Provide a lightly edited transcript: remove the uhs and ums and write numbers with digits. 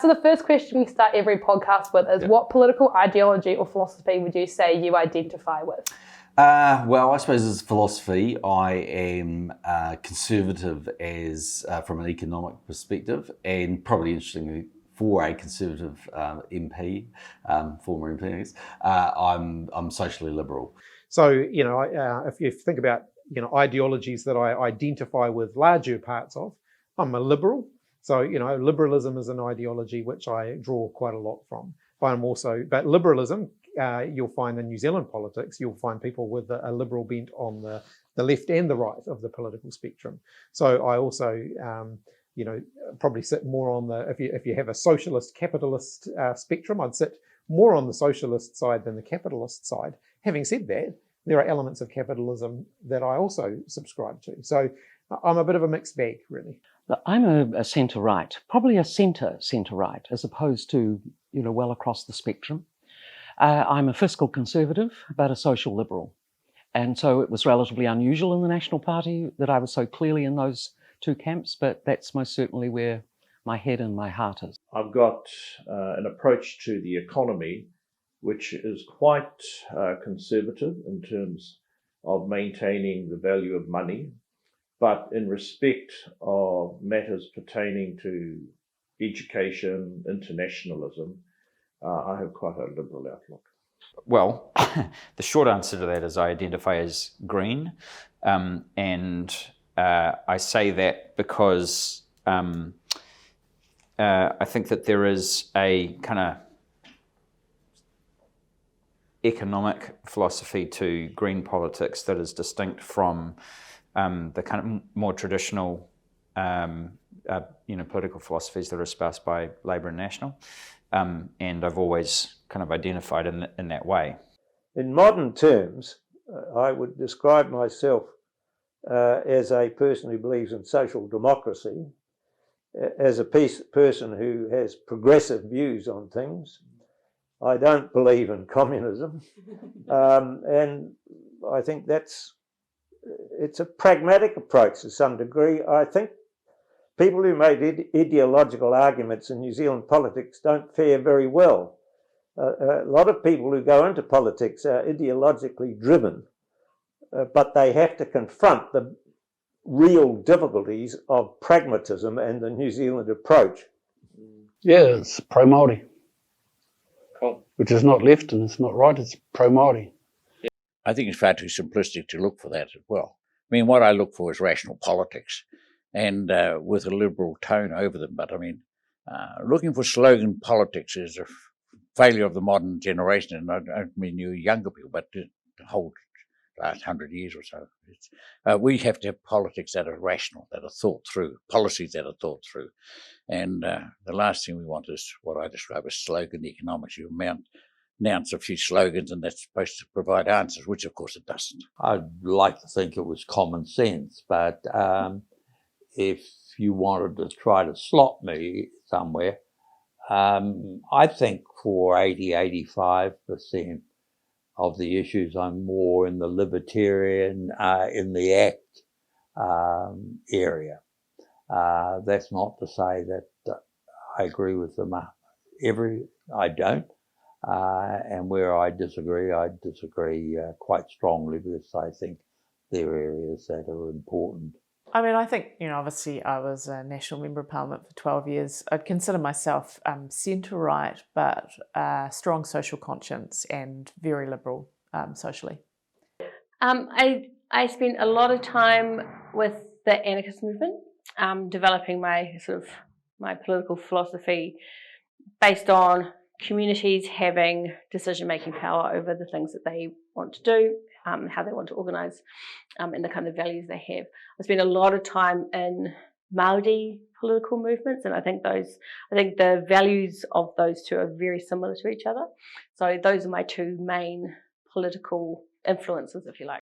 So the first question we start every podcast with is, what political ideology or philosophy would you say you identify with? Well, I suppose as philosophy, I am conservative as from an economic perspective, and probably interestingly for a conservative MP, former MP, I guess, I'm socially liberal. So, if you think about, ideologies that I identify with larger parts of, I'm a liberal. So, liberalism is an ideology which I draw quite a lot from. But liberalism, you'll find in New Zealand politics, you'll find people with a liberal bent on the left and the right of the political spectrum. So I also, probably sit more on if you have a socialist capitalist spectrum, I'd sit more on the socialist side than the capitalist side. Having said that, there are elements of capitalism that I also subscribe to. So I'm a bit of a mixed bag, really. I'm a centre-right, probably a centre-right, as opposed to, well across the spectrum. I'm a fiscal conservative, but a social liberal. And so it was relatively unusual in the National Party that I was so clearly in those two camps, but that's most certainly where my head and my heart is. I've got an approach to the economy which is quite conservative in terms of maintaining the value of money, but in respect of matters pertaining to education, internationalism, I have quite a liberal outlook. Well, the short answer to that is I identify as green, and I say that because I think that there is a kind of economic philosophy to green politics that is distinct from the kind of more traditional political philosophies that are espoused by Labour and National. And I've always kind of identified in that way. In modern terms, I would describe myself as a person who believes in social democracy, as a person who has progressive views on things. I don't believe in communism, and I think it's a pragmatic approach to some degree. I think people who made ideological arguments in New Zealand politics don't fare very well. A lot of people who go into politics are ideologically driven, but they have to confront the real difficulties of pragmatism and the New Zealand approach. Yeah, it's pro-Māori. Cool. Which is not left and it's not right, it's pro-Māori. I think it's far too simplistic to look for that as well. I mean, what I look for is rational politics, and with a liberal tone over them. But I mean, looking for slogan politics is a failure of the modern generation, and I don't mean you younger people, but the whole last 100 years or so. We have to have politics that are rational, that are thought through, policies that are thought through. And the last thing we want is what I describe as slogan economics. You announce a few slogans and that's supposed to provide answers, which of course it doesn't. I'd like to think it was common sense, but if you wanted to try to slot me somewhere, I think for 80-85% of the issues, I'm more in the libertarian, in the ACT area. That's not to say that I agree with them I don't. And where I disagree quite strongly, because I think there are areas that are important. I mean, I think, obviously I was a National Member of Parliament for 12 years. I'd consider myself centre-right, but strong social conscience and very liberal socially. I spent a lot of time with the anarchist movement, developing my political philosophy based on communities having decision-making power over the things that they want to do, how they want to organise, and the kind of values they have. I spent a lot of time in Māori political movements, and I think the values of those two are very similar to each other. So those are my two main political influences, if you like.